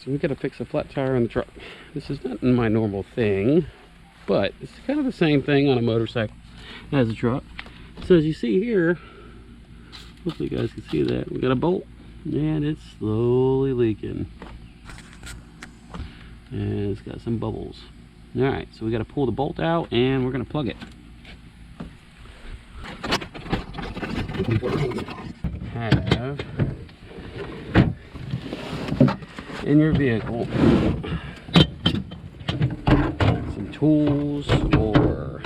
So we gotta fix a flat tire on the truck. This is not my normal thing, but it's kind of the same thing on a motorcycle as a truck. So as you see here, hopefully you guys can see that, we got a bolt and it's slowly leaking. And it's got some bubbles. All right, so we got to pull the bolt out and we're going to plug it. Have in your vehicle some tools or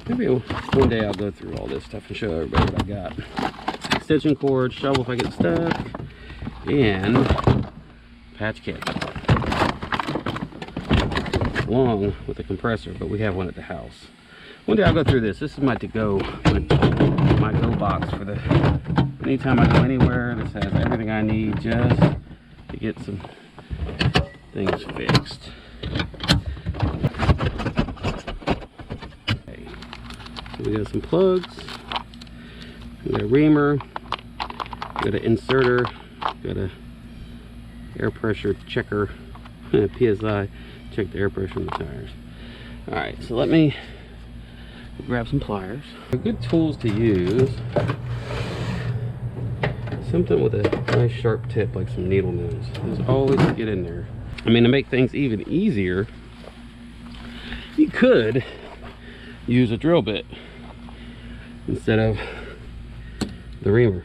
maybe one day I'll go through all this stuff and show everybody what I got. Extension cord, shovel if I get stuck, and patch kit along with the compressor, but we have one at the house. One day I'll go through this. This is my to-go, my go box for the anytime I go anywhere. This has everything I need just to get some things fixed. Okay. So we got some plugs, we got a reamer, we got an inserter, got a air pressure checker, PSI, check the air pressure in the tires. All right, so let me grab some pliers. Good tools to use, something with a nice sharp tip like some needle nose. There's always to get in there. I mean, to make things even easier, you could use a drill bit instead of the reamer.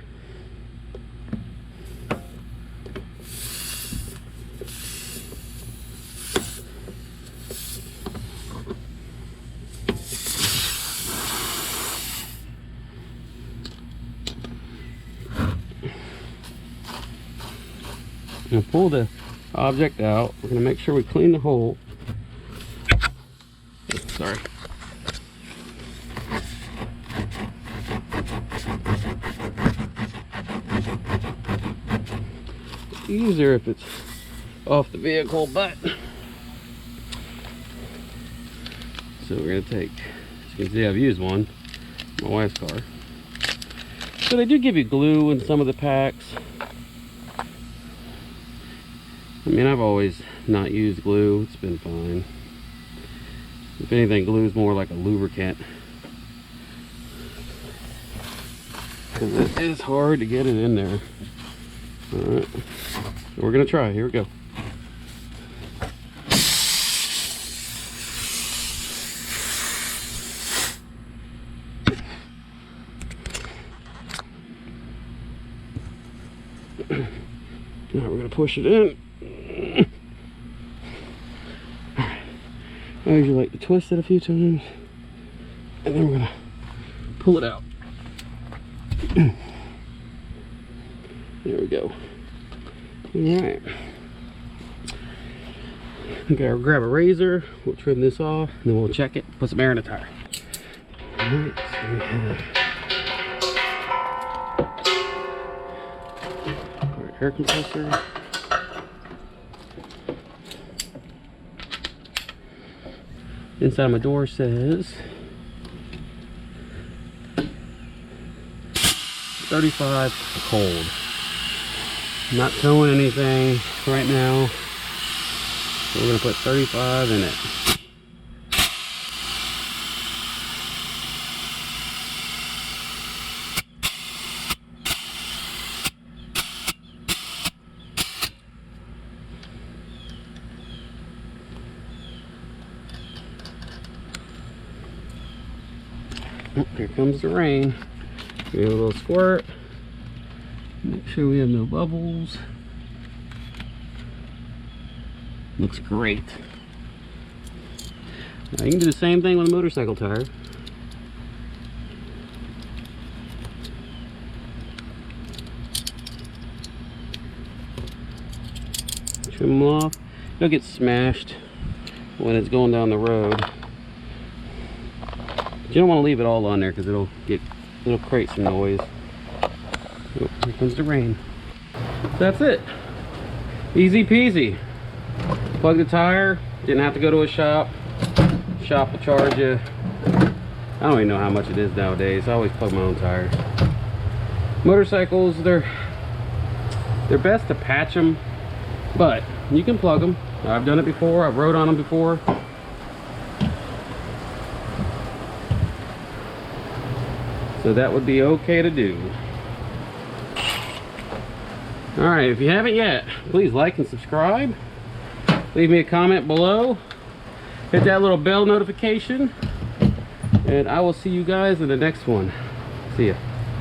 We'll pull the object out. We're going to make sure we clean the hole. Oh, sorry. It's easier if it's off the vehicle, but so we're going to take, as you can see, I've used one, my wife's car. So they do give you glue in some of the packs. I mean, I've always not used glue. It's been fine. If anything, glue is more like a lubricant, because it is hard to get it in there. Alright, so we're gonna try. Here we go. Now we're gonna push it in. I usually like to twist it a few times, and then we're gonna pull it out. There we go. All right. Okay, I'll grab a razor. We'll trim this off, and then we'll check it. Put some air in the tire. All right. So we have our air compressor. Inside my door says 35 cold. I'm not showing anything right now, so we're going to put 35 in it. Oh, here comes the rain. We have a little squirt. Make sure we have no bubbles. Looks great. Now you can do the same thing with a motorcycle tire. Trim them off. It'll get smashed when it's going down the road. You don't want to leave it all on there because it'll create some noise. Oh, here comes the rain. So that's it. Easy peasy. Plug the tire. Didn't have to go to a shop. Shop will charge you. I don't even know how much it is nowadays. I always plug my own tires. Motorcycles, they're They're best to patch them, but you can plug them. I've done it before. I've rode on them before. So that would be okay to do. Alright, if you haven't yet, please like and subscribe. Leave me a comment below. Hit that little bell notification. And I will see you guys in the next one. See ya.